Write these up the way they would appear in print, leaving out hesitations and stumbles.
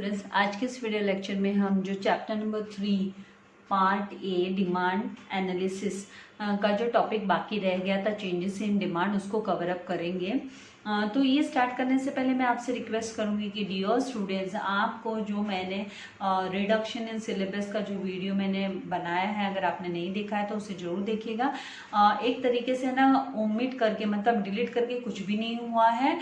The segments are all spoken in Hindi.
स्टूडेंट्स, आज के इस वीडियो लेक्चर में हम जो chapter number 3 part A demand analysis का जो टॉपिक बाकी रह गया था चेंजेस इन डिमांड उसको कवर अप करेंगे। तो ये स्टार्ट करने से पहले मैं आपसे रिक्वेस्ट करूंगी कि डियर स्टूडेंट्स, आपको जो मैंने रिडक्शन इन सिलेबस का जो वीडियो मैंने बनाया है, अगर आपने नहीं देखा है तो उसे जरूर देखिएगा। एक तरीके से ना ओमिट करके, मतलब डिलीट करके कुछ भी नहीं हुआ है।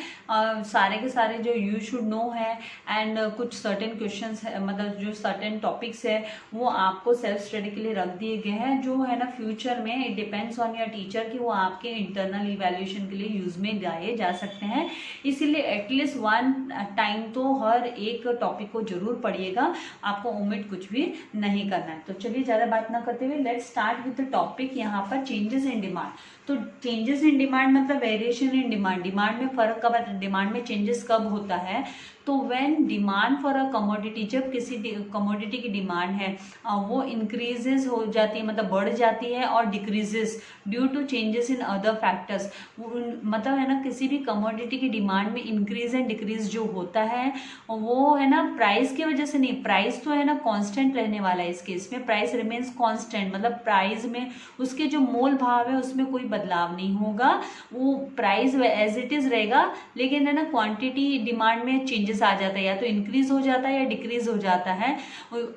सारे के सारे जो यू शुड नो है एंड कुछ सर्टेन क्वेश्चंस है, मतलब जो सर्टेन टॉपिक्स है वो आपको सेल्फ स्टडी के लिए रख दिए गए हैं, जो है ना फ्यूचर में it depends on your teacher कि वो आपके इंटरनल इवैल्यूएशन के लिए यूज में लाए जा सकते हैं। इसीलिए एटलीस्ट वन टाइम तो हर एक टॉपिक को जरूर पढ़िएगा, आपको ओमिट कुछ भी नहीं करना है। तो चलिए ज़्यादा बात ना करते हुए let's start with the topic. यहाँ पर चेंजेस इन डिमांड। तो चेंजेस इन डिमांड मतलब वेरिएशन इन डिमांड। डिमांड में फर्क कब, डिमांड में चेंजेस कब होता है? तो when demand for a commodity, जब किसी कमोडिटी की डिमांड है वो इंक्रीजेस हो जाती है, मतलब बढ़ जाती है, और decreases due to changes in other factors. मतलब है ना, किसी भी कमोडिटी की डिमांड में इंक्रीज एंड डिक्रीज जो होता है वो है ना प्राइस की वजह से नहीं। प्राइस तो है ना कांस्टेंट रहने वाला है। इस केस में प्राइस रिमेन्स कांस्टेंट, मतलब प्राइस में उसके जो मोल भाव है उसमें कोई बदलाव नहीं होगा, वो प्राइस एज इट इज रहेगा। लेकिन है ना क्वांटिटी डिमांड में चेंजेस आ जाता है, या तो इंक्रीज हो जाता है या डिक्रीज हो जाता है।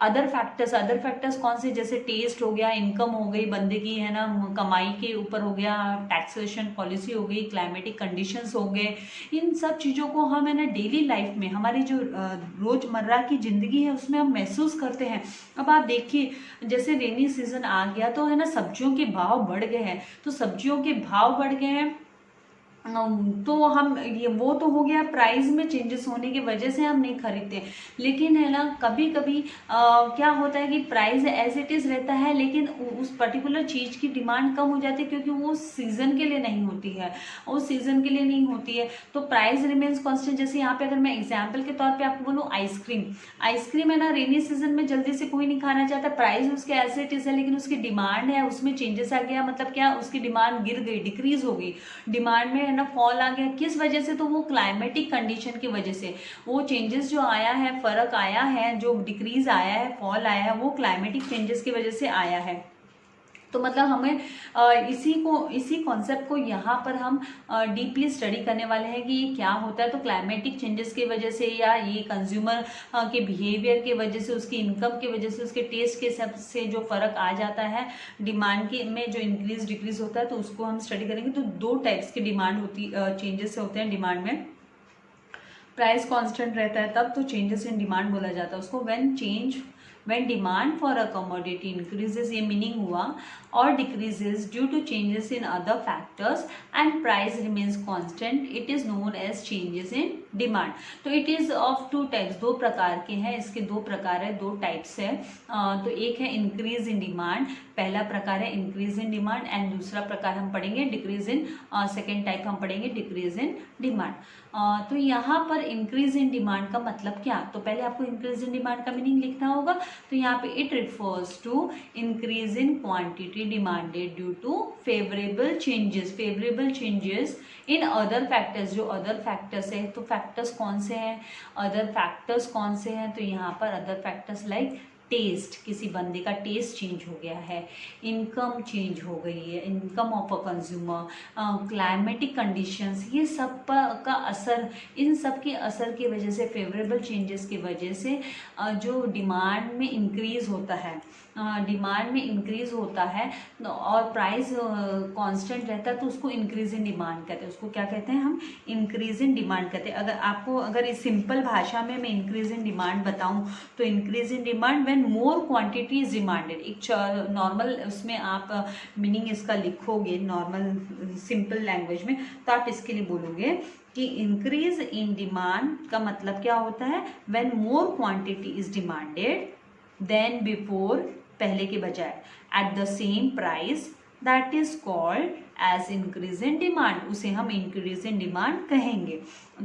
अदर फैक्टर्स कौन से? जैसे टेस्ट हो गया, इनकम हो गई बंदे की, है ना कमाई के ऊपर हो गया, टैक्सेशन पॉलिसी हो गई, क्लाइमेटिक कंडीशंस हो गए। इन सब चीज़ों को हम है ना डेली लाइफ में, हमारी जो रोजमर्रा की जिंदगी है उसमें हम महसूस करते हैं। अब आप देखिए, जैसे रेनी सीजन आ गया तो है ना सब्जियों के भाव बढ़ गए हैं। तो सब्जियों के भाव बढ़ गए हैं तो हम ये वो तो हो गया प्राइस में चेंजेस होने की वजह से हम नहीं खरीदते। लेकिन है ना कभी कभी क्या होता है कि प्राइस एज इट इज रहता है, लेकिन उस पर्टिकुलर चीज की डिमांड कम हो जाती है क्योंकि वो सीजन के लिए नहीं होती है, उस सीजन के लिए नहीं होती है, तो प्राइस रिमेन्स कांस्टेंट। जैसे यहाँ पे अगर मैं एग्जाम्पल के तौर पर आपको बोलूँ, आइसक्रीम है ना रेनी सीजन में जल्दी से कोई नहीं खाना चाहता, प्राइस उसके एज इट इज है, लेकिन उसकी डिमांड है उसमें चेंजेस आ गया। मतलब क्या, उसकी डिमांड गिर गई, डिक्रीज हो गई, डिमांड में ना फॉल आ गया। किस वजह से? तो वो क्लाइमेटिक कंडीशन की वजह से वो चेंजेस जो आया है, फर्क आया है, जो डिक्रीज आया है, फॉल आया है, वो क्लाइमेटिक चेंजेस की वजह से आया है। तो मतलब हमें इसी कॉन्सेप्ट को यहाँ पर हम डीपली स्टडी करने वाले हैं कि ये क्या होता है। तो क्लाइमेटिक चेंजेस की वजह से, या ये कंज्यूमर के बिहेवियर की वजह से, उसकी इनकम की वजह से, उसके टेस्ट के हिसाब से जो फर्क आ जाता है डिमांड के में, जो इंक्रीज डिक्रीज होता है, तो उसको हम स्टडी करेंगे। तो दो टाइप्स की डिमांड होती, चेंजेस होते हैं डिमांड में। प्राइस कांस्टेंट रहता है तब तो चेंजेस इन डिमांड बोला जाता है उसको। when demand for a commodity increases, ये मीनिंग हुआ, or decreases due to changes in other factors and price remains constant, it is known as changes in demand. तो it is of two types, दो प्रकार के हैं, इसके दो प्रकार है, दो टाइप्स है। तो एक है इंक्रीज इन डिमांड, पहला प्रकार है इंक्रीज इन डिमांड, एंड दूसरा प्रकार हम पढ़ेंगे डिक्रीज इन, सेकेंड टाइप हम पढ़ेंगे डिक्रीज इन डिमांड। तो यहाँ पर इंक्रीज इन डिमांड का मतलब क्या? तो पहले आपको इंक्रीज इन डिमांड का मीनिंग लिखना होगा। तो यहाँ पे it refers to increase in quantity demanded due to favourable changes in other factors. जो अदर फैक्टर्स है, तो फैक्टर्स कौन से हैं, अदर फैक्टर्स कौन से हैं? तो यहाँ पर अदर फैक्टर्स लाइक टेस्ट, किसी बंदे का टेस्ट चेंज हो गया है, इनकम चेंज हो गई है, income of a consumer, climatic conditions, ये सब का असर, इन सब के असर की वजह से, फेवरेबल चेंजेस की वजह से जो डिमांड में इंक्रीज होता है, और प्राइस कांस्टेंट रहता है, तो उसको इंक्रीज इन डिमांड कहते हैं। उसको क्या कहते हैं? हम इंक्रीज इन डिमांड कहते हैं। अगर इस सिंपल भाषा में मैं इंक्रीज इन डिमांड बताऊं तो increase in demand when more quantity is demanded. एक नॉर्मल उसमें आप मीनिंग इसका लिखोगे नॉर्मल सिंपल लैंग्वेज में, तो आप इसके लिए बोलोगे कि इंक्रीज इन डिमांड का मतलब क्या होता है? When more quantity is demanded than before, पहले के बजाय, at the same price, that is called as increase in demand. उसे हम इंक्रीज इन डिमांड कहेंगे।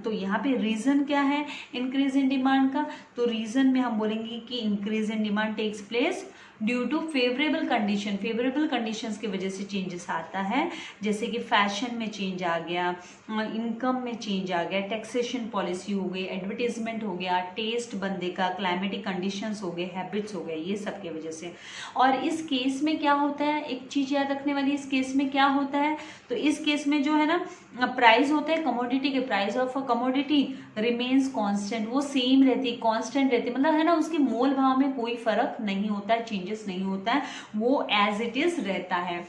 तो यहाँ पे रीजन क्या है इंक्रीज इन डिमांड का? तो रीजन में हम बोलेंगे कि increase in demand takes place due to favourable conditions की वजह से चेंजेस आता है, जैसे कि फैशन में चेंज आ गया, इनकम में चेंज आ गया, टैक्सेशन पॉलिसी हो गई, एडवर्टीजमेंट हो गया, टेस्ट बंदे का, क्लाइमेटिक कंडीशंस हो गए, हैबिट्स हो गए, ये सब की वजह से। और इस केस में क्या होता है, एक चीज याद रखने वाली, इस केस में क्या होता है, तो इस केस में जो है ना प्राइस होता है कमोडिटी के, price of a commodity remains constant, वो सेम रहती है, कांस्टेंट रहती है, मतलब है ना उसके मोल भाव में कोई फर्क नहीं होता है, चेंजेस नहीं होता है, वो एज इट इज रहता है,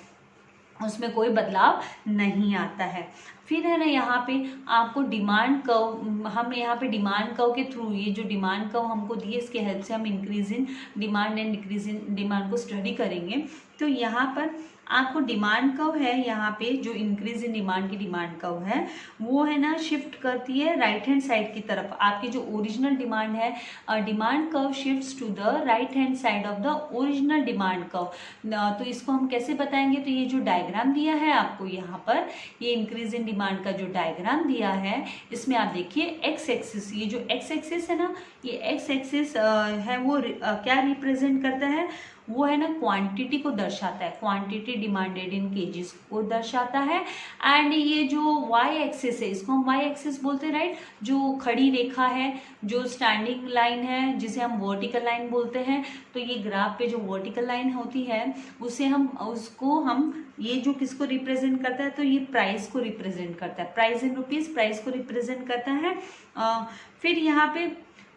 उसमें कोई बदलाव नहीं आता है। फिर है ना यहाँ पे आपको डिमांड कर्व, हम यहाँ पे डिमांड कर्व के थ्रू, ये जो डिमांड कर्व हमको दिए इसके हेल्प से हम increase in demand and decrease in demand को स्टडी करेंगे। तो यहाँ पर आपको डिमांड कर्व है, यहाँ पे जो इंक्रीज इन डिमांड की डिमांड कर्व है वो है ना शिफ्ट करती है राइट हैंड साइड की तरफ। आपकी जो ओरिजिनल डिमांड है, demand curve shifts to the right hand side of the original demand curve. तो इसको हम कैसे बताएंगे, तो ये जो डायग्राम दिया है आपको यहाँ पर, ये इंक्रीज इन डिमांड का जो डायग्राम दिया है, इसमें आप देखिए एक्स एक्सिस, ये जो एक्स एक्सिस है ना, ये एक्स एक्सिस है वो क्या रिप्रेजेंट करता है, वो है ना क्वांटिटी को दर्शाता है, क्वांटिटी डिमांडेड इन केजीज को दर्शाता है। एंड ये जो वाई एक्सिस है, इसको हम वाई एक्सिस बोलते हैं, राइट, जो खड़ी रेखा है, जो स्टैंडिंग लाइन है, जिसे हम वर्टिकल लाइन बोलते हैं। तो ये ग्राफ पे जो वर्टिकल लाइन होती है उसे हम ये जो किसको रिप्रेजेंट करता है, तो ये प्राइस को रिप्रेजेंट करता है, प्राइस इन रुपीज, प्राइस को रिप्रेजेंट करता है। फिर यहाँ पे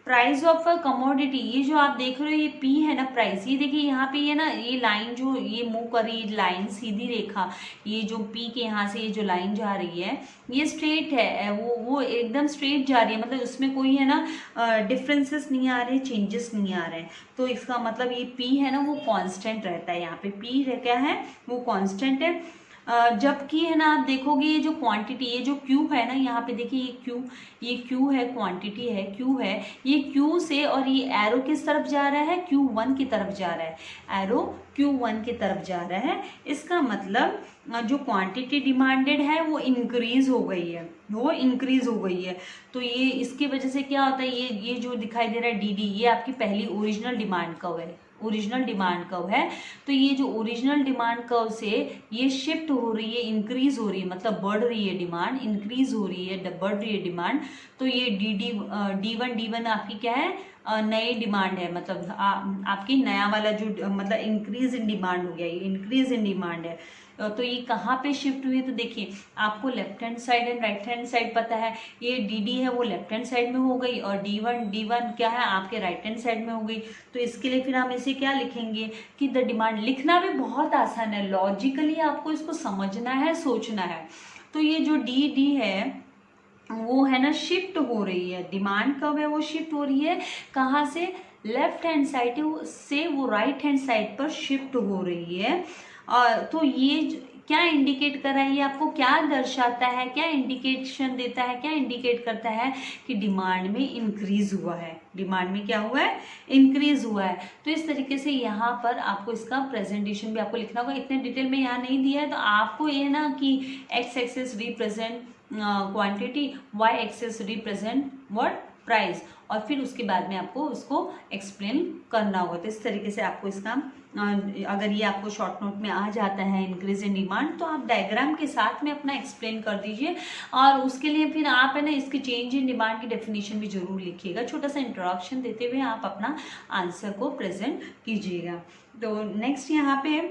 प्राइस ऑफ अ कमोडिटी, ये जो आप देख रहे हो ये पी है ना प्राइस, ये देखिए यहाँ पे ये ना ये लाइन जो ये मूव कर रही है, लाइन सीधी रेखा, ये जो पी के यहाँ से ये जो लाइन जा रही है ये स्ट्रेट है, वो एकदम स्ट्रेट जा रही है, मतलब उसमें कोई है ना डिफरेंसेस नहीं आ रहे, चेंजेस नहीं आ रहे हैं। तो इसका मतलब ये पी है ना वो कांस्टेंट रहता है, यहाँ पे पी क्या है वो कांस्टेंट है। जबकि है ना आप देखोगे ये जो क्वांटिटी, ये जो क्यू है ना, यहाँ पे देखिए ये क्यू है, क्वांटिटी है, क्यू है, ये क्यू से, और ये एरो किस तरफ जा रहा है, Q1 की तरफ जा रहा है, एरो Q1 की तरफ जा रहा है। इसका मतलब जो क्वांटिटी डिमांडेड है वो इंक्रीज हो गई है, वो इंक्रीज हो गई है। तो ये इसकी वजह से क्या होता है, ये जो दिखाई दे रहा है डी, ये आपकी पहली ओरिजिनल डिमांड कर्व है, ओरिजिनल डिमांड कर्व है। तो ये जो ओरिजिनल डिमांड कर्व से ये शिफ्ट हो रही है, इंक्रीज हो रही है, मतलब बढ़ रही है डिमांड, इंक्रीज हो रही है, बढ़ रही है डिमांड। तो ये D1 आपकी क्या है, नई डिमांड है, मतलब आपकी नया वाला जो मतलब इंक्रीज इन डिमांड हो गया, ये इंक्रीज इन डिमांड है। तो ये कहाँ पे शिफ्ट हुई है, तो देखिए आपको left hand side and right hand side पता है, ये डी है वो लेफ्ट हैंड साइड में हो गई, और D1 क्या है आपके राइट हैंड साइड में हो गई। तो इसके लिए फिर हम इसे क्या लिखेंगे कि द डिमांड, लिखना भी बहुत आसान है, लॉजिकली आपको इसको समझना है, सोचना है। तो ये जो डी है वो है ना शिफ्ट हो रही है, डिमांड कब है वो शिफ्ट हो रही है, कहाँ से, लेफ्ट हैंड साइड से वो राइट हैंड साइड पर शिफ्ट हो रही है। तो ये क्या इंडिकेट कर रहा है, ये आपको क्या दर्शाता है, क्या इंडिकेशन देता है, क्या इंडिकेट करता है कि डिमांड में इंक्रीज हुआ है, डिमांड में क्या हुआ है, इंक्रीज हुआ है। तो इस तरीके से यहाँ पर आपको इसका प्रेजेंटेशन भी आपको लिखना होगा, इतने डिटेल में यहाँ नहीं दिया है। तो आपको ये ना कि X axis represent quantity, Y axis represent what, price, और फिर उसके बाद में आपको उसको एक्सप्लेन करना होगा। तो इस तरीके से आपको इसका अगर ये आपको शॉर्ट नोट में आ जाता है इंक्रीज इन डिमांड, तो आप डायग्राम के साथ में अपना एक्सप्लेन कर दीजिए। और उसके लिए फिर आप है ना इसकी चेंज इन डिमांड की डेफिनेशन भी जरूर लिखिएगा, छोटा सा इंट्रोडक्शन देते हुए आप अपना आंसर को प्रेजेंट कीजिएगा। तो नेक्स्ट यहाँ पे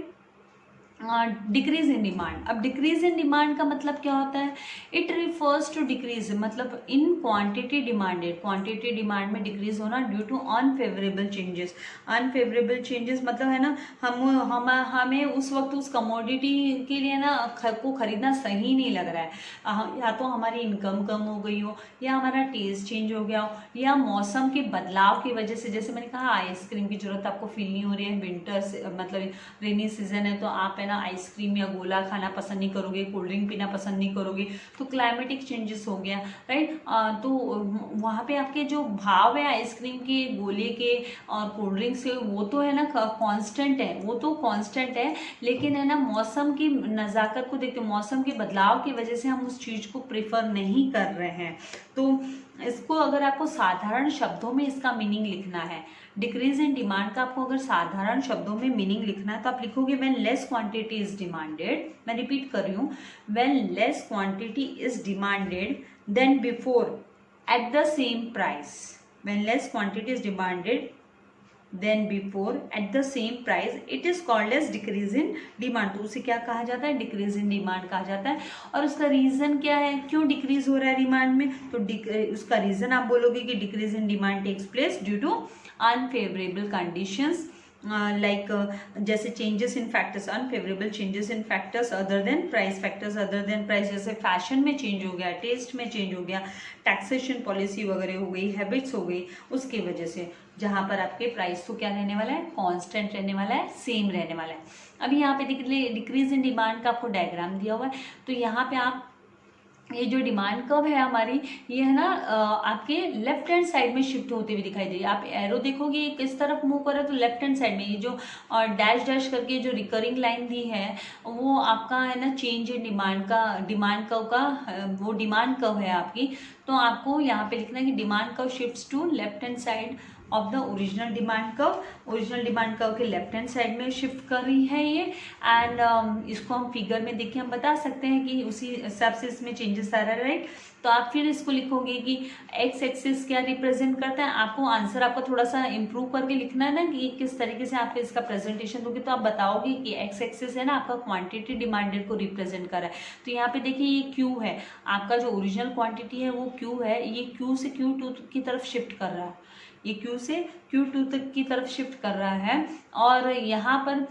डिक्रीज इन डिमांड। अब डिक्रीज इन डिमांड का मतलब क्या होता है, इट रिफर्स टू डिक्रीज, मतलब in quantity demanded, quantity demand में डिक्रीज होना due to unfavourable changes. Unfavourable changes मतलब है ना हमें उस वक्त उस कमोडिटी के लिए ना को खरीदना सही नहीं लग रहा है, या तो हमारी इनकम कम हो गई हो, या हमारा टेस्ट चेंज हो गया हो, या मौसम के बदलाव की वजह से, जैसे मैंने कहा आइसक्रीम की जरूरत आपको फील नहीं हो रही है, विंटर मतलब रेनी सीजन है, तो आप है ना आइसक्रीम या गोला खाना पसंद नहीं करोगे, कोल्ड ड्रिंक पीना पसंद नहीं करोगे, तो क्लाइमेटिक चेंजेस हो गया, राइट। तो वहाँ पे आपके जो भाव है आइसक्रीम के, गोले के और कोल्ड ड्रिंक से, वो तो है ना कांस्टेंट है, वो तो कांस्टेंट है, लेकिन है ना मौसम की नज़ाकत को देखते, मौसम के बदलाव की वजह से हम उस चीज़ को प्रेफर नहीं कर रहे हैं। तो इसको अगर आपको साधारण शब्दों में इसका मीनिंग लिखना है, डिक्रीज इन डिमांड का आपको अगर साधारण शब्दों में मीनिंग लिखना है तो आप लिखोगे when less quantity is demanded, मैं रिपीट कर रही हूँ, when less quantity is demanded than before at the same price, when less quantity is demanded than before at the same price it is called as decrease in demand. तो उसे क्या कहा जाता है, डिक्रीज इन डिमांड कहा जाता है। और उसका रीजन क्या है, क्यों डिक्रीज हो रहा है डिमांड में, तो उसका रीजन आप बोलोगे कि decrease in demand takes place due to unfavourable conditions like जैसे changes in factors, unfavourable changes in factors other than price, factors other than price, जैसे फैशन में चेंज हो गया, टेस्ट में चेंज हो गया, टैक्सेशन पॉलिसी वगैरह हो गई, हैबिट्स हो गई, उसकी वजह से जहां पर आपके प्राइस तो क्या रहने वाला है, कांस्टेंट रहने वाला है, सेम रहने वाला है। अभी यहाँ पे डिक्रीज इन डिमांड का आपको डायग्राम दिया हुआ है, तो यहाँ पे आप ये जो डिमांड कर्व है हमारी, ये है ना आपके लेफ्ट हैंड साइड में शिफ्ट होती हुई दिखाई दे रही है। आप एरो देखोगे ये किस तरफ मूव कर रहा है, तो लेफ्ट हैंड साइड में ये जो डैश डैश करके जो रिकरिंग लाइन दी है वो आपका है ना चेंज इन डिमांड का, डिमांड कर्व का वो डिमांड कर्व है आपकी। तो आपको यहाँ पे लिखना है कि demand curve shifts to left hand side of the original demand curve, original demand curve के लेफ्ट हैंड साइड में शिफ्ट कर रही है ये। एंड इसको हम फिगर में देख के हम बता सकते हैं कि उसी हिसाब से इसमें चेंजेस आ रहा है, राइट। तो आप फिर इसको लिखोगे कि एक्स एक्सिस क्या रिप्रेजेंट करता है, आपको आंसर आपका थोड़ा सा इंप्रूव करके लिखना है ना कि किस तरीके से आप इसका प्रेजेंटेशन दोगे। तो आप बताओगे कि एक्स एक्सिस है ना आपका क्वांटिटी डिमांडेड को रिप्रेजेंट कर रहा है। तो यहाँ पे देखिए ये क्यू है, आपका जो ओरिजिनल क्वांटिटी है वो क्यू है, ये क्यू से Q2 की तरफ शिफ्ट कर रहा है, ये Q से Q2 तक की तरफ शिफ्ट कर रहा है। और यहाँ पर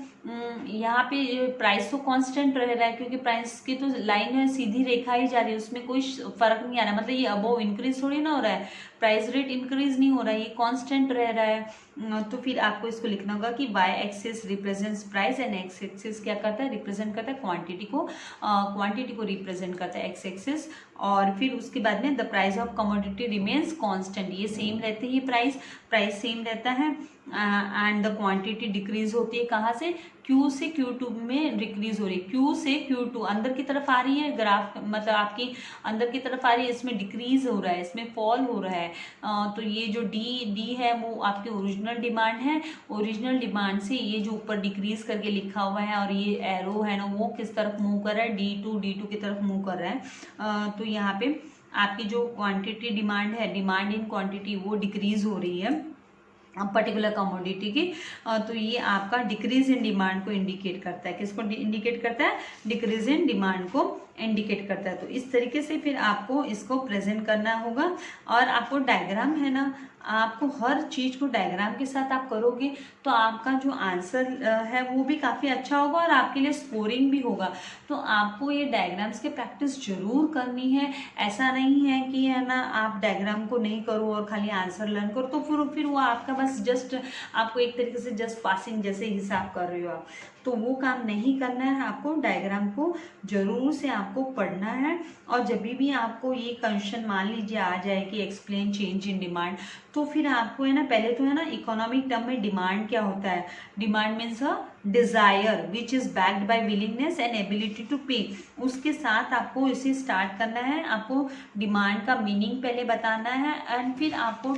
यहाँ पे प्राइस तो कांस्टेंट रह रहा है क्योंकि प्राइस की तो लाइन है, सीधी रेखा ही जा रही है, उसमें कोई फर्क नहीं आ रहा है, मतलब ये अबोव इंक्रीज थोड़ी ना हो रहा है, प्राइस रेट इंक्रीज नहीं हो रहा है, ये कांस्टेंट रह रहा है। तो फिर आपको इसको लिखना होगा कि Y axis represents price and X axis क्या करता है, रिप्रेजेंट करता है क्वांटिटी को, क्वांटिटी को रिप्रेजेंट करता है एक्स एक्सिस। और फिर उसके बाद में the price of commodity remains constant, ये सेम रहते हैं, प्राइस सेम रहता है एंड द क्वांटिटी डिक्रीज होती है, कहाँ से, Q से Q2 में डिक्रीज हो रही है, Q से Q2 अंदर की तरफ आ रही है, ग्राफ मतलब आपकी अंदर की तरफ आ रही है, इसमें डिक्रीज हो रहा है, इसमें फॉल हो रहा है। तो ये जो डी है वो आपकी ओरिजिनल डिमांड है, ओरिजिनल डिमांड से ये जो ऊपर डिक्रीज करके लिखा हुआ है और ये एरो है ना वो किस तरफ मूव कर रहा है, D2 की तरफ मूव कर रहा है। तो यहाँ पे आपकी जो क्वांटिटी डिमांड है, डिमांड इन क्वांटिटी वो डिक्रीज हो रही है पर्टिकुलर कमोडिटी की। तो ये आपका डिक्रीज इन डिमांड को इंडिकेट करता है, किसको इंडिकेट करता है, डिक्रीज इन डिमांड को इंडिकेट करता है। तो इस तरीके से फिर आपको इसको प्रेजेंट करना होगा। और आपको डायग्राम है ना, आपको हर चीज को डायग्राम के साथ आप करोगे तो आपका जो आंसर है वो भी काफी अच्छा होगा और आपके लिए स्कोरिंग भी होगा। तो आपको ये डायग्राम्स की प्रैक्टिस जरूर करनी है, ऐसा नहीं है कि है ना आप डायग्राम को नहीं करो और खाली आंसर लर्न करो तो फिर वो आपका बस जस्ट आपको एक तरीके से जस्ट पासिंग जैसे हिसाब कर रहे हो आप, तो वो काम नहीं करना है। आपको डायग्राम को जरूर से आपको पढ़ना है। और जब भी आपको ये क्वेश्चन मान लीजिए आ जाए कि एक्सप्लेन चेंज इन डिमांड, तो फिर आपको है ना पहले तो है ना इकोनॉमिक टर्म में डिमांड क्या होता है, demand means a desire which is backed by willingness and ability to pay. उसके साथ आपको इसे स्टार्ट करना है, आपको डिमांड का मीनिंग पहले बताना है एंड फिर आपको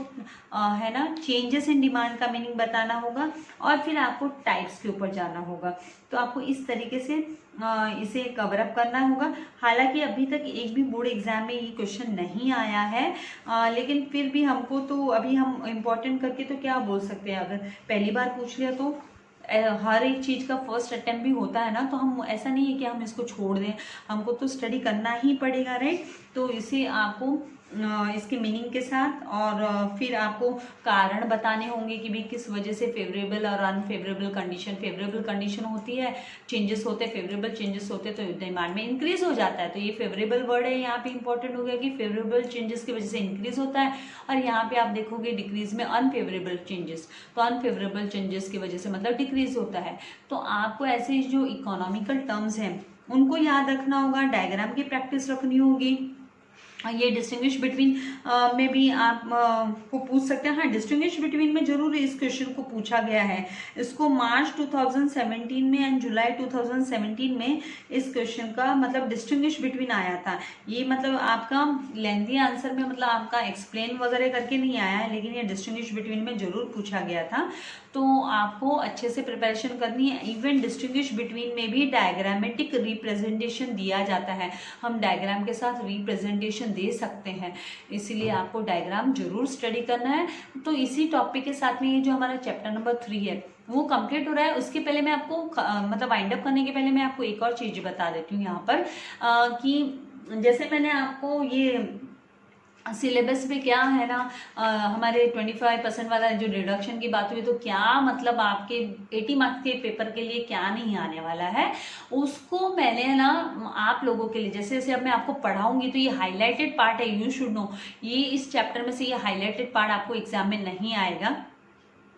है ना चेंजेस इन डिमांड का मीनिंग बताना होगा और फिर आपको टाइप्स के ऊपर जाना होगा। तो आपको इस तरीके से इसे कवर अप करना होगा। हालांकि अभी तक एक भी बोर्ड एग्जाम में ये क्वेश्चन नहीं आया है, लेकिन फिर भी हमको तो अभी हम इम्पोर्टेंट करके तो क्या बोल सकते हैं, अगर पहली बार पूछ लिया तो हर एक चीज़ का फर्स्ट अटेम्प्ट भी होता है ना, तो हम ऐसा नहीं है कि हम इसको छोड़ दें, हमको तो स्टडी करना ही पड़ेगा, राइट। तो इसे आपको इसके मीनिंग के साथ और फिर आपको कारण बताने होंगे कि भाई किस वजह से फेवरेबल और अनफेवरेबल कंडीशन, फेवरेबल कंडीशन होती है, चेंजेस होते हैं, फेवरेबल चेंजेस होते हैं तो डिमांड में इंक्रीज हो जाता है। तो ये फेवरेबल वर्ड है, यहाँ पे इंपॉर्टेंट हो गया कि फेवरेबल चेंजेस की वजह से इंक्रीज होता है। और यहाँ पे आप देखोगे डिक्रीज में अनफेवरेबल चेंजेस, तो अनफेवरेबल चेंजेस की वजह से मतलब डिक्रीज होता है। तो आपको ऐसे जो इकोनॉमिकल टर्म्स हैं उनको याद रखना होगा, डायग्राम की प्रैक्टिस रखनी होगी ये डिस्टिंग्विश बिटवीन में भी आप को पूछ सकते हैं। हाँ, डिस्टिंग्विश बिटवीन में जरूर इस क्वेश्चन को पूछा गया है। इसको मार्च 2017 में एंड जुलाई 2017 में इस क्वेश्चन का मतलब डिस्टिंग्विश बिटवीन आया था। ये मतलब आपका लेंथी आंसर में मतलब आपका एक्सप्लेन वगैरह करके नहीं आया है, लेकिन ये डिस्टिंग्विश बिटवीन में जरूर पूछा गया था। तो आपको अच्छे से प्रिपरेशन करनी है। इवन डिस्टिंग्विश बिटवीन में भी डायग्रामेटिक रिप्रेजेंटेशन दिया जाता है, हम डायग्राम के साथ रिप्रेजेंटेशन दे सकते हैं, इसीलिए आपको डायग्राम जरूर स्टडी करना है। तो इसी टॉपिक के साथ में ये जो हमारा चैप्टर नंबर 3 है वो कंप्लीट हो रहा है। उसके पहले मैं आपको मतलब वाइंड अप करने के पहले मैं आपको एक और चीज बता देती हूँ यहाँ पर कि जैसे मैंने आपको ये सिलेबस पे क्या है ना हमारे 25% वाला जो रिडक्शन की बात हुई, तो क्या मतलब आपके 80 मार्क्स के पेपर के लिए क्या नहीं आने वाला है, उसको मैंने ना आप लोगों के लिए जैसे जैसे अब मैं आपको पढ़ाऊंगी तो ये हाईलाइटेड पार्ट है, यू शुड नो। ये इस चैप्टर में से ये हाईलाइटेड पार्ट आपको एग्जाम में नहीं आएगा।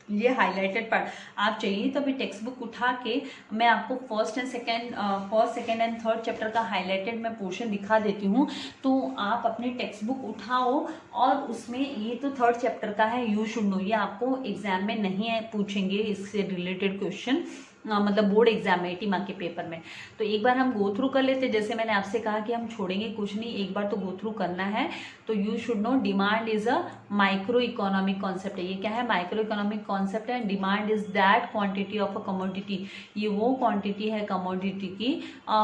ये हाईलाइटेड पार्ट आप चाहिए तो अभी टेक्स्ट बुक उठा के मैं आपको first second and third chapter का हाईलाइटेड मैं पोर्शन दिखा देती हूँ। तो आप अपनी टेक्स्ट बुक उठाओ और उसमें ये तो थर्ड चैप्टर का है, यू शुड नो, ये आपको एग्जाम में नहीं है पूछेंगे इससे रिलेटेड क्वेश्चन, मतलब बोर्ड एग्जाम में 80 मार्क के पेपर में। तो एक बार हम गो थ्रू कर लेते, जैसे मैंने आपसे कहा कि हम छोड़ेंगे कुछ नहीं, एक बार तो गो थ्रू करना है। तो you should know demand is a micro economic concept है। ये क्या है? माइक्रो इकोनॉमिक कॉन्सेप्ट है। Demand is that quantity of a commodity, ये वो क्वांटिटी है कमोडिटी की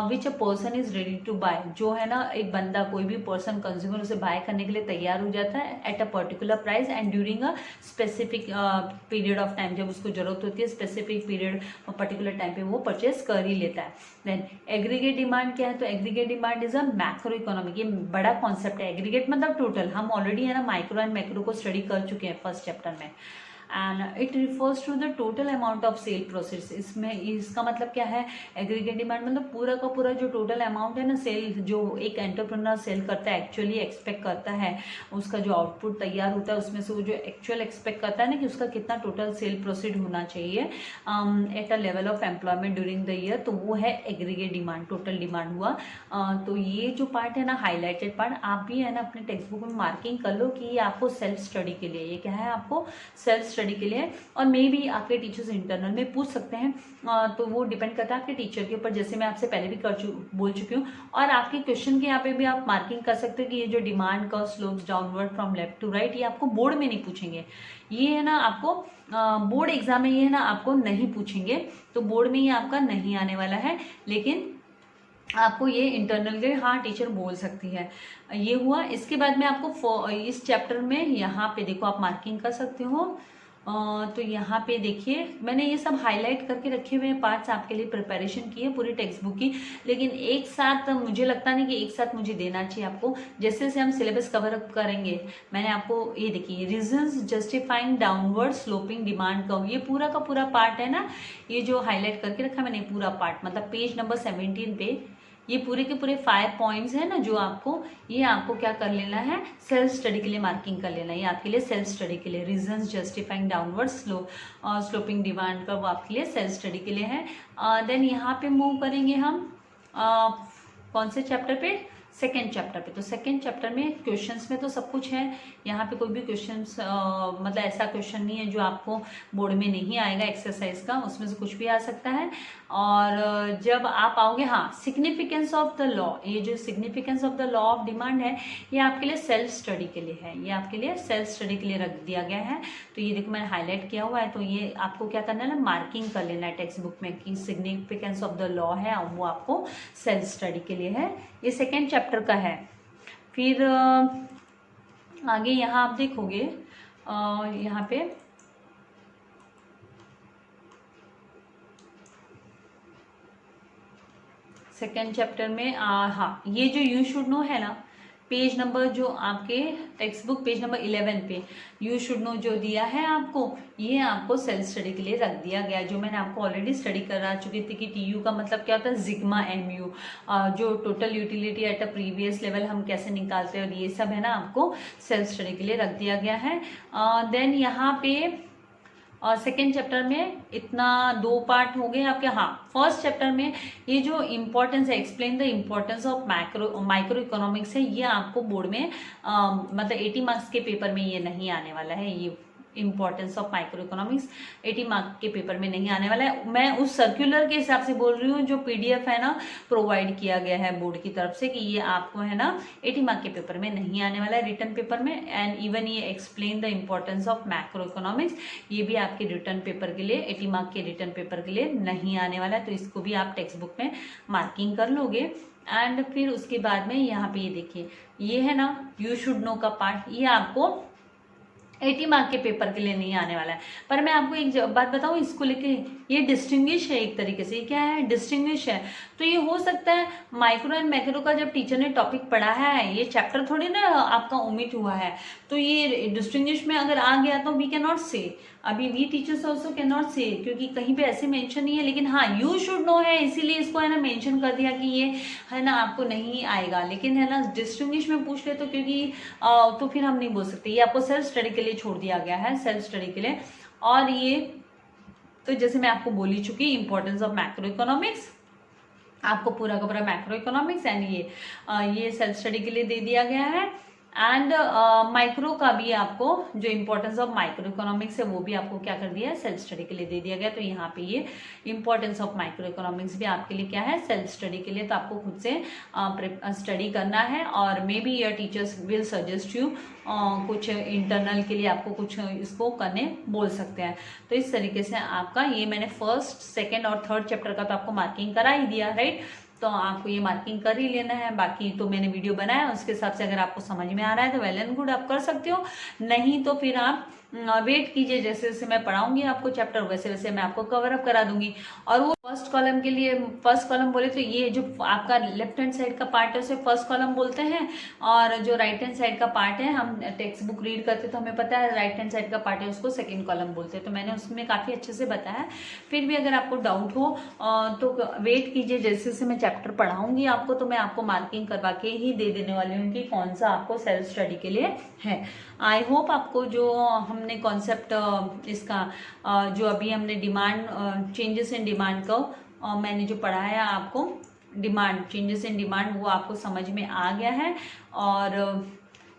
which a person is ready to buy, जो है ना एक बंदा कोई भी पर्सन कंज्यूमर उसे बाय करने के लिए तैयार हो जाता है at a particular price and during a specific period of time, जब उसको जरूरत होती है स्पेसिफिक पीरियड पर्टिकुलर टाइम पे वो परचेस कर ही लेता है। देन एग्रीगेट डिमांड क्या है? तो aggregate demand is a macro economic, ये बड़ा कॉन्सेप्ट है। एग्रीगेट मतलब टोटल, हम ऑलरेडी है ना माइक्रो एंड मैक्रो को स्टडी कर चुके हैं फर्स्ट चैप्टर में। And it refers to the total amount of sale process. इसमें इसका मतलब क्या है? एग्रीगेट डिमांड मतलब पूरा का पूरा जो टोटल अमाउंट है ना सेल, जो एक एंटरप्रेन्योर सेल करता है, एक्चुअली एक्सपेक्ट करता है, उसका जो आउटपुट तैयार होता है उसमें से वो जो एक्चुअल एक्सपेक्ट करता है ना कि उसका कितना टोटल सेल प्रोसीड होना चाहिए at a level of employment during the year, तो वो है एग्रीगेट डिमांड, टोटल डिमांड हुआ। तो ये जो पार्ट है ना हाईलाइटेड पार्ट, आप भी है ना अपने टेक्स्ट बुक में मार्किंग कर लो कि ये आपको सेल्फ स्टडी के लिए, ये क्या है आपको सेल्फ स्टडी के लिए। और मे भी आपके टीचर्स इंटरनल में पूछ सकते हैं, तो वो डिपेंड करता है आपके टीचर के ऊपर, जैसे मैं आपसे पहले भी बोल चुकी हूँ। और आपके क्वेश्चन के यहाँ पे भी आप मार्किंग कर सकते हो कि ये जो demand curve slopes downward from left to right, ये आपको बोर्ड में नहीं पूछेंगे, ये है ना आपको बोर्ड एग्जाम में ये है ना आपको नहीं पूछेंगे, तो बोर्ड में ये आपका नहीं आने वाला है। लेकिन आपको ये इंटरनल के हाँ टीचर बोल सकती है। ये हुआ। इसके बाद में आपको इस चैप्टर में यहाँ पे देखो आप मार्किंग कर सकते हो। तो यहाँ पे देखिए मैंने ये सब हाईलाइट करके रखे हुए पार्ट्स आपके लिए प्रिपरेशन की है पूरी टेक्स्ट बुक की, लेकिन एक साथ मुझे लगता नहीं कि एक साथ मुझे देना चाहिए आपको। जैसे जैसे हम सिलेबस कवर अप करेंगे, मैंने आपको ये देखिए reasons justifying downward sloping demand curve, ये पूरा का पूरा पार्ट है ना, ये जो हाईलाइट करके रखा मैंने पूरा पार्ट, मतलब पेज नंबर 17 पे ये पूरे के पूरे 5 पॉइंट्स है ना, जो आपको ये आपको क्या कर लेना है, सेल्फ स्टडी के लिए मार्किंग कर लेना है। ये आपके लिए सेल्फ स्टडी के लिए reasons justifying downward sloping demand का वो आपके लिए सेल्फ स्टडी के लिए है। देन यहाँ पे मूव करेंगे हम कौन से चैप्टर पे? सेकेंड चैप्टर पे। तो सेकेंड चैप्टर में क्वेश्चंस में तो सब कुछ है, यहाँ पे कोई भी क्वेश्चंस मतलब ऐसा क्वेश्चन नहीं है जो आपको बोर्ड में नहीं आएगा एक्सरसाइज का, उसमें से कुछ भी आ सकता है। और जब आप आओगे, हाँ सिग्निफिकेंस ऑफ द लॉ, ये जो significance of the law of demand है ये आपके लिए सेल्फ स्टडी के लिए है, ये आपके लिए सेल्फ स्टडी के लिए रख दिया गया है। तो ये देखो मैंने हाईलाइट किया हुआ है, तो ये आपको क्या करना है ना, मार्किंग कर लेना है टेक्स्ट बुक में कि सिग्निफिकेंस ऑफ द लॉ है वो आपको सेल्फ स्टडी के लिए है। ये सेकेंड चैप्टर का है। फिर आगे यहाँ आप देखोगे यहाँ पे सेकेंड चैप्टर में हाँ ये जो यू शुड नो है ना, पेज नंबर जो आपके टेक्स्ट बुक पेज नंबर 11 पे यू शुड नो जो दिया है आपको, ये आपको सेल्फ स्टडी के लिए रख दिया गया, जो मैंने आपको ऑलरेडी स्टडी करा चुकी थी कि टीयू का मतलब क्या होता है, सिग्मा एमयू, जो total utility at a previous level हम कैसे निकालते हैं, और ये सब है ना आपको सेल्फ स्टडी के लिए रख दिया गया है। देन यहाँ पे और सेकेंड चैप्टर में इतना 2 पार्ट हो गए आपके। हाँ, फर्स्ट चैप्टर में ये जो इम्पोर्टेंस है, explain the importance of micro economics है, ये आपको बोर्ड में मतलब 80 मार्क्स के पेपर में ये नहीं आने वाला है। ये importance of micro economics 80 mark के पेपर में नहीं आने वाला है। मैं उस सर्कुलर के हिसाब से बोल रही हूँ जो PDF है ना प्रोवाइड किया गया है बोर्ड की तरफ से, कि ये आपको है ना 80 मार्क के पेपर में नहीं आने वाला है रिटर्न पेपर में। एंड इवन ये explain the importance of macro economics, ये भी आपके रिटर्न पेपर के लिए 80 मार्क के रिटर्न पेपर के लिए नहीं आने वाला है। तो इसको भी आप टेक्स्ट बुक में मार्किंग कर लोगे। एंड फिर उसके बाद में यहाँ पे ये देखिए, ये है ना यू शुड नो का पार्ट, ये आपको 80 मार्क के पेपर के लिए नहीं आने वाला है। पर मैं आपको एक बात बताऊं, इसको लेके ये डिस्टिंग्विश है एक तरीके से। ये क्या है? डिस्टिंग्विश है। तो ये हो सकता है माइक्रो एंड मैक्रो का जब टीचर ने टॉपिक पढ़ा है, ये चैप्टर थोड़ी ना आपका ओमिट हुआ है, तो ये डिस्टिंग्विश में अगर आ गया तो वी कैन नॉट से, अभी we teachers also cannot say, क्योंकि कहीं पे ऐसे मेंशन नहीं है। लेकिन हाँ, यू शुड नो है, इसीलिए इसको है ना मेंशन कर दिया कि ये है ना आपको नहीं आएगा। लेकिन है ना डिस्टिंग्विश में पूछ ले तो क्योंकि तो फिर हम नहीं बोल सकते, ये आपको सेल्फ स्टडी के लिए छोड़ दिया गया है, सेल्फ स्टडी के लिए। और ये तो जैसे मैं आपको बोल ही चुकी, इंपॉर्टेंस ऑफ मैक्रो इकोनॉमिक्स, आपको पूरा का पूरा मैक्रो इकोनॉमिक्स एंड ये सेल्फ स्टडी के लिए दे दिया गया है। एंड माइक्रो का भी आपको जो इम्पोर्टेंस ऑफ माइक्रो इकोनॉमिक्स है वो भी आपको क्या कर दिया है, सेल्फ स्टडी के लिए दे दिया गया। तो यहाँ पे ये इम्पोर्टेंस ऑफ माइक्रो इकोनॉमिक्स भी आपके लिए क्या है, सेल्फ स्टडी के लिए। तो आपको खुद से स्टडी करना है। और may be your teachers will suggest you कुछ इंटरनल के लिए आपको कुछ इसको करने बोल सकते हैं। तो इस तरीके से आपका ये मैंने फर्स्ट, सेकेंड और थर्ड चैप्टर का तो आपको मार्किंग करा ही दिया, राइट। तो आपको ये मार्किंग कर ही लेना है। बाकी तो मैंने वीडियो बनाया, उसके हिसाब से अगर आपको समझ में आ रहा है तो वेल एंड गुड, आप कर सकते हो। नहीं तो फिर आप वेट कीजिए, जैसे जैसे मैं पढ़ाऊंगी आपको चैप्टर वैसे वैसे मैं आपको कवर अप करा दूंगी। और वो फर्स्ट कॉलम के लिए, फर्स्ट कॉलम बोले तो ये जो आपका लेफ्ट हैंड साइड का पार्ट है उसे फर्स्ट कॉलम बोलते हैं, और जो राइट हैंड साइड का पार्ट है, हम टेक्स्ट बुक रीड करते तो हमें पता है राइट हैंड साइड का पार्ट है उसको सेकेंड कॉलम बोलते हैं। तो मैंने उसमें काफ़ी अच्छे से बताया। फिर भी अगर आपको डाउट हो तो वेट कीजिए, जैसे जैसे मैं चैप्टर पढ़ाऊंगी आपको तो मैं आपको मार्किंग करवा के ही दे देने वाली हूँ कि कौन सा आपको सेल्फ स्टडी के लिए है। आई होप आपको जो हमने कॉन्सेप्ट इसका जो अभी हमने डिमांड, चेंजेस इन डिमांड को मैंने जो पढ़ाया आपको, डिमांड, चेंजेस इन डिमांड, वो आपको समझ में आ गया है। और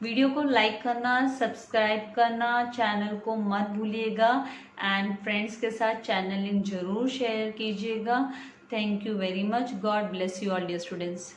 वीडियो को लाइक करना, सब्सक्राइब करना, चैनल को मत भूलिएगा। एंड फ्रेंड्स के साथ चैनल लिंक जरूर शेयर कीजिएगा। Thank you very much. God bless you all dear students.